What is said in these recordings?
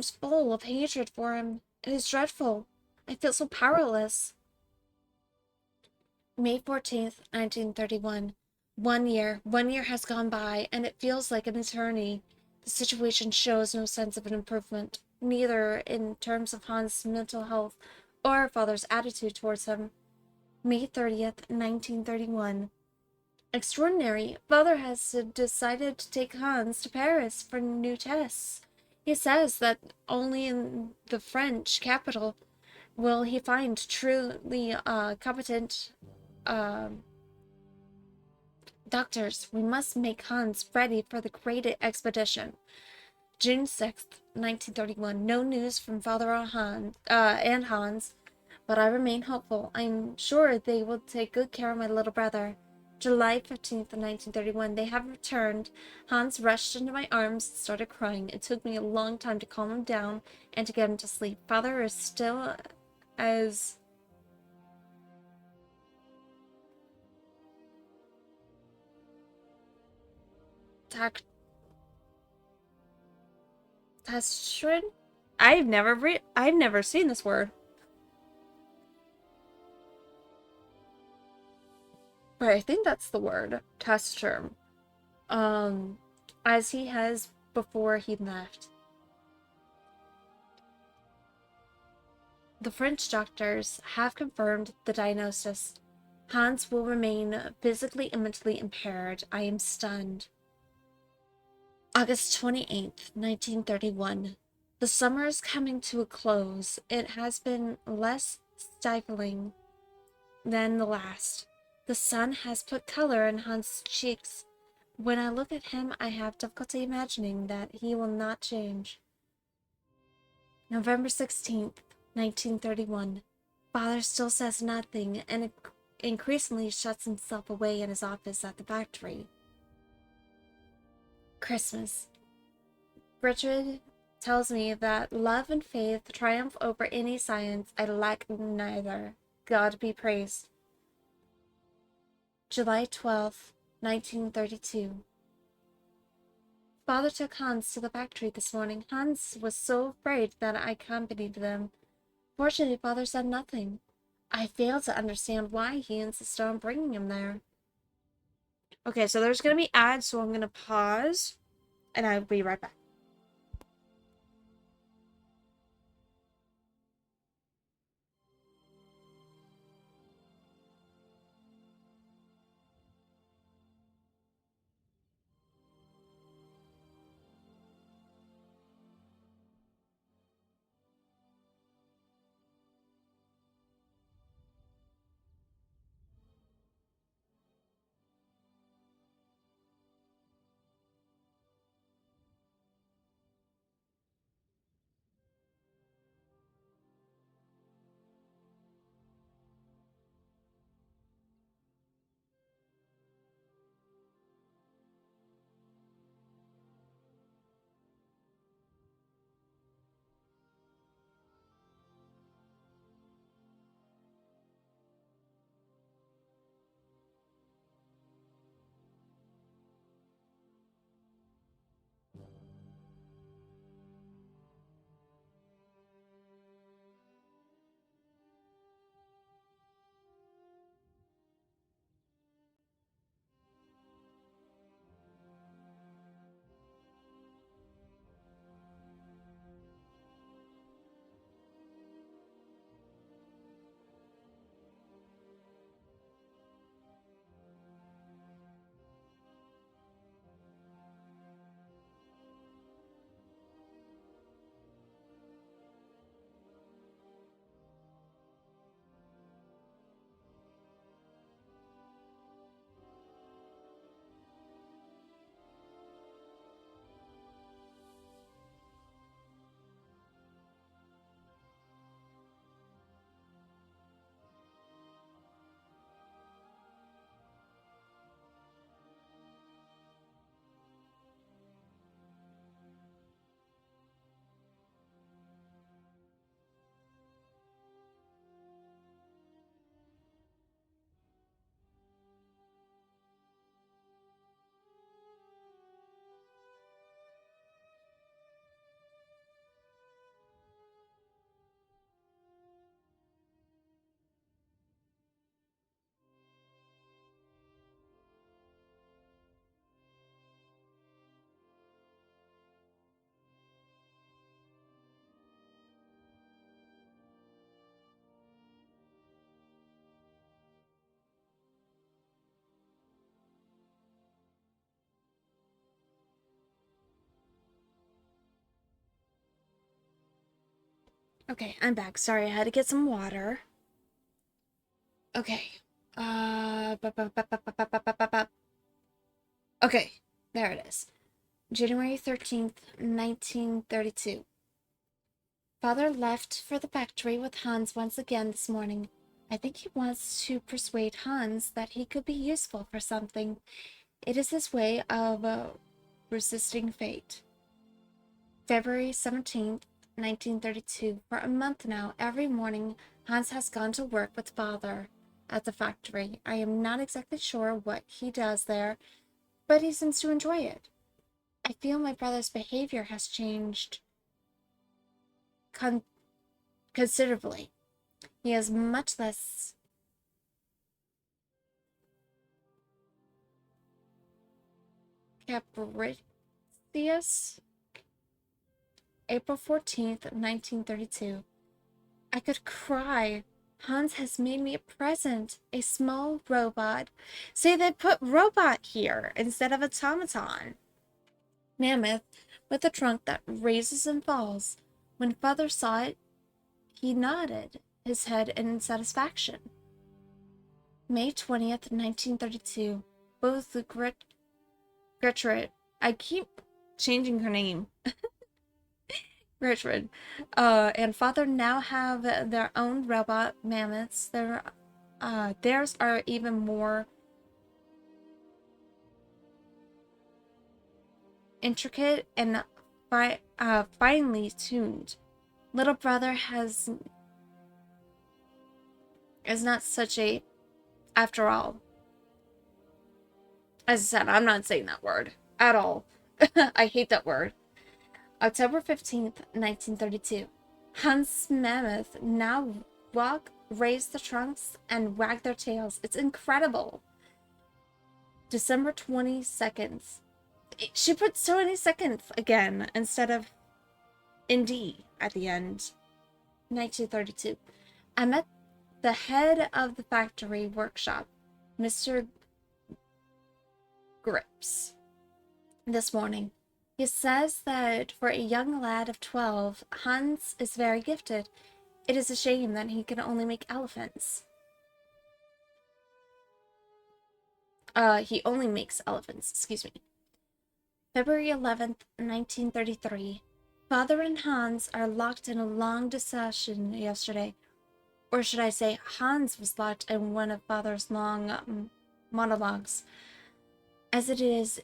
seems full of hatred for him. It is dreadful. I feel so powerless. May 14th, 1931. 1 year. 1 year has gone by, and it feels like an eternity. The situation shows no sense of an improvement, neither in terms of Hans' mental health or her father's attitude towards him. May 30th, 1931. Extraordinary. Father has decided to take Hans to Paris for new tests. He says that only in the French capital will he find truly competent doctors. We must make Hans ready for the great expedition. June 6th, 1931. No news from Father or and Hans, but I remain hopeful. I'm sure they will take good care of my little brother. July 15th, 1931. They have returned. Hans rushed into my arms and started crying. It took me a long time to calm him down and to get him to sleep. Father is still as taciturn. I've never seen this word. But I think that's the word. Taciturn. Um as he has before he left. The French doctors have confirmed the diagnosis. Hans will remain physically and mentally impaired. I am stunned. August 28th, 1931. The summer is coming to a close. It has been less stifling than the last. The sun has put color in Hans' cheeks. When I look at him, I have difficulty imagining that he will not change. November 16th, 1931. Father still says nothing and increasingly shuts himself away in his office at the factory. Christmas. Richard tells me that love and faith triumph over any science. I lack neither. God be praised. July 12th, 1932. Father took Hans to the factory this morning. Hans was so afraid that I accompanied them. Fortunately, Father said nothing. I fail to understand why he insisted on bringing him there. Okay, so there's going to be ads, so I'm going to pause, and I'll be right back. Okay, I'm back. Sorry, I had to get some water. Okay. Okay, there it is. January 13th, 1932. Father left for the factory with Hans once again this morning. I think he wants to persuade Hans that he could be useful for something. It is his way of resisting fate. February 17th, 1932. For a month now, every morning, Hans has gone to work with Father at the factory. I am not exactly sure what he does there, but he seems to enjoy it. I feel my brother's behavior has changed considerably. He is much less capricious. April 14th, 1932. I could cry. Hans has made me a present, a small robot. See, they put robot here instead of automaton. Mammoth, with a trunk that raises and falls. When Father saw it, he nodded his head in satisfaction. May 20th, 1932. Both Gertrude, I keep changing her name, Gertrude, and Father now have their own robot mammoths. Theirs are even more intricate and finely tuned. Little brother is not such a, after all. As I said, I'm not saying that word at all. I hate that word. October 15th, 1932. Hans Mammoth now walk, raise the trunks, and wag their tails. It's incredible. December 22nd. She put 22nd again instead of ND at the end. 1932. I met the head of the factory workshop, Mr. Grips, this morning. He says that for a young lad of 12, Hans is very gifted. It is a shame that he can only make elephants. He only makes elephants, excuse me. February 11th, 1933. Father and Hans are locked in a long discussion yesterday. Or should I say, Hans was locked in one of Father's long monologues. As it is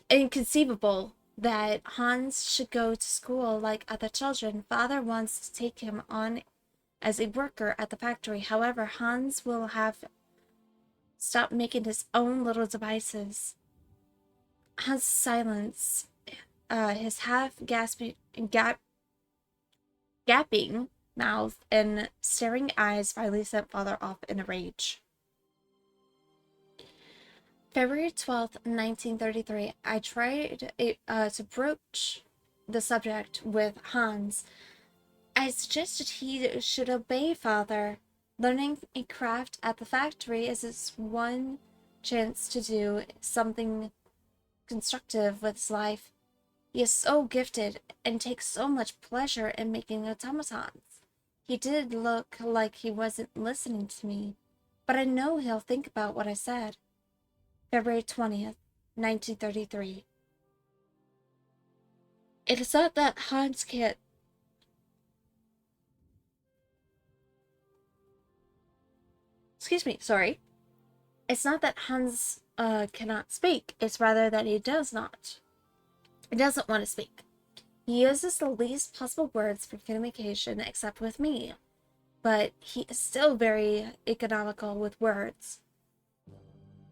inconceivable that Hans should go to school like other children. Father wants to take him on as a worker at the factory. However, Hans will have stopped making his own little devices. Hans' silence, his gapping mouth and staring eyes finally sent Father off in a rage. February 12th, 1933. I tried to broach the subject with Hans. I suggested he should obey Father. Learning a craft at the factory is his one chance to do something constructive with his life. He is so gifted and takes so much pleasure in making automatons. He did look like he wasn't listening to me, but I know he'll think about what I said. February 20th, 1933. It is not that Hans can't. Excuse me, sorry. It's not that Hans cannot speak. It's rather that he does not. He doesn't want to speak. He uses the least possible words for communication except with me. But he is still very economical with words.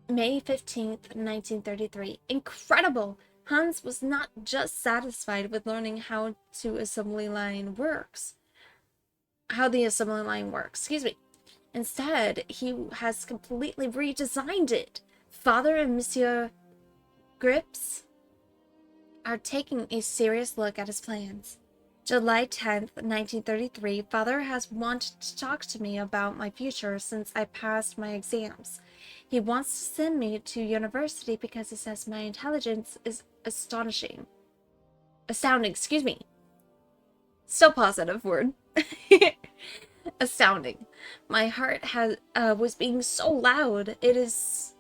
May 15th, 1933. Incredible! Hans was not just satisfied with learning how the assembly line works. Excuse me. Instead, he has completely redesigned it. Father and Monsieur Grips are taking a serious look at his plans. July 10th, 1933. Father has wanted to talk to me about my future since I passed my exams. He wants to send me to university because he says my intelligence is astonishing. Astounding, excuse me. Still positive word. Astounding. My heart has was being so loud. It is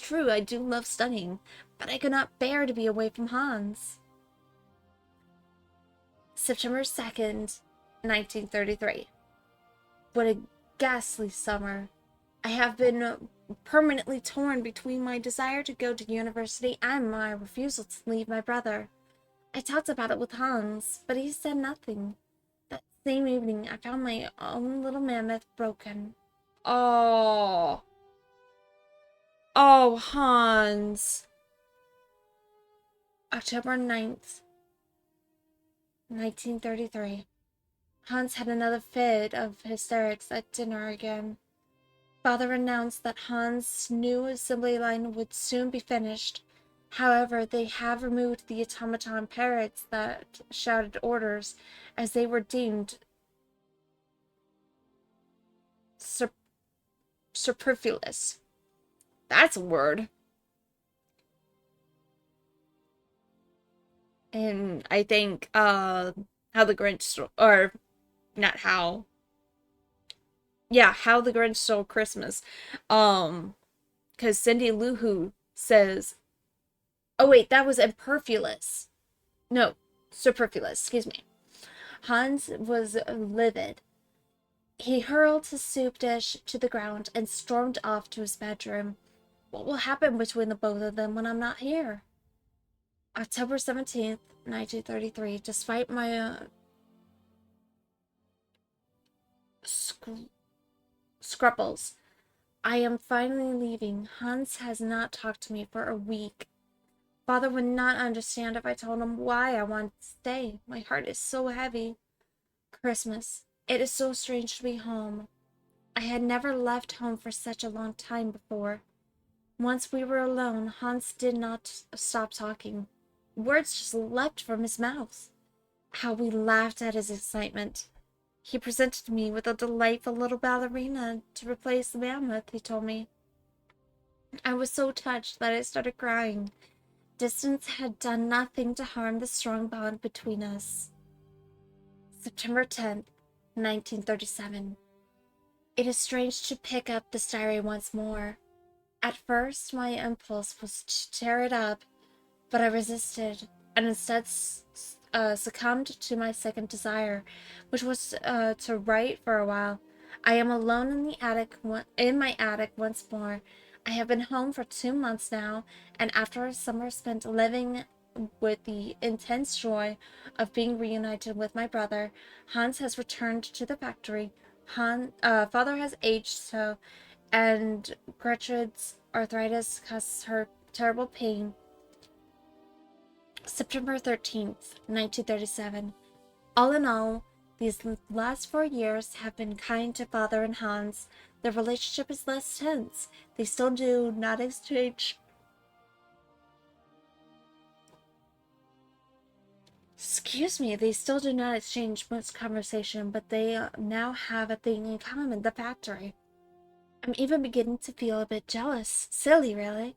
true, I do love studying, but I could not bear to be away from Hans. September 2nd, 1933. What a ghastly summer. I have been permanently torn between my desire to go to university and my refusal to leave my brother. I talked about it with Hans, but he said nothing. That same evening, I found my own little mammoth broken. Oh, oh, Hans. October 9th, 1933. Hans had another fit of hysterics at dinner again. Father announced that Hans' new assembly line would soon be finished. However, they have removed the automaton parrots that shouted orders, as they were deemed superfluous. That's a word. And I think how the Grinch or not how. Yeah, how the Grinch stole Christmas. Cuz Cindy Lou Who says, "Oh wait, that was imperfulous." No, superfluous, excuse me. Hans was livid. He hurled his soup dish to the ground and stormed off to his bedroom. What will happen between the both of them when I'm not here? October 17th, 1933. Despite my scruples, I am finally leaving. Hans has not talked to me for a week. Father would not understand if I told him why I wanted to stay. My heart is so heavy. Christmas. It is so strange to be home. I had never left home for such a long time before. Once we were alone, Hans did not stop talking. Words just leapt from his mouth. How we laughed at his excitement. He presented me with a delightful little ballerina to replace the mammoth, he told me. I was so touched that I started crying. Distance had done nothing to harm the strong bond between us. September 10th, 1937. It is strange to pick up this diary once more. At first, my impulse was to tear it up, but I resisted and instead succumbed to my second desire, which was to write for a while. I am alone in my attic once more. I have been home for 2 months now, and after a summer spent living with the intense joy of being reunited with my brother, Hans has returned to the factory. Father has aged so, and Gertrude's arthritis causes her terrible pain. September 13th, 1937. All in all, these last 4 years have been kind to Father and Hans. Their relationship is less tense. They still do not exchange. Excuse me, they still do not exchange much conversation, but they now have a thing in common, the factory. I'm even beginning to feel a bit jealous. Silly, really.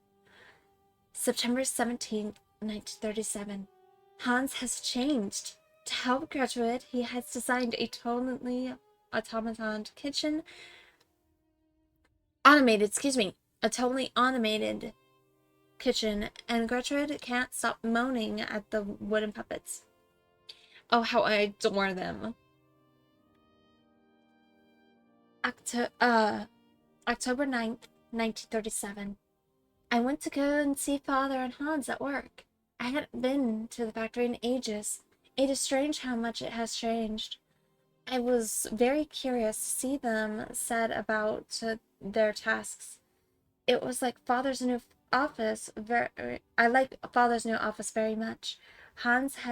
September 17th, 1937. Hans has changed. To help Gertrude, he has designed a totally automaton kitchen. A totally automated kitchen, and Gertrude can't stop moaning at the wooden puppets. Oh, how I adore them. October 9th, 1937. I went to go and see Father and Hans at work. I hadn't been to the factory in ages. It is strange how much it has changed. I was very curious to see them set about their tasks. It was like Father's new office. I like Father's new office very much. Hans has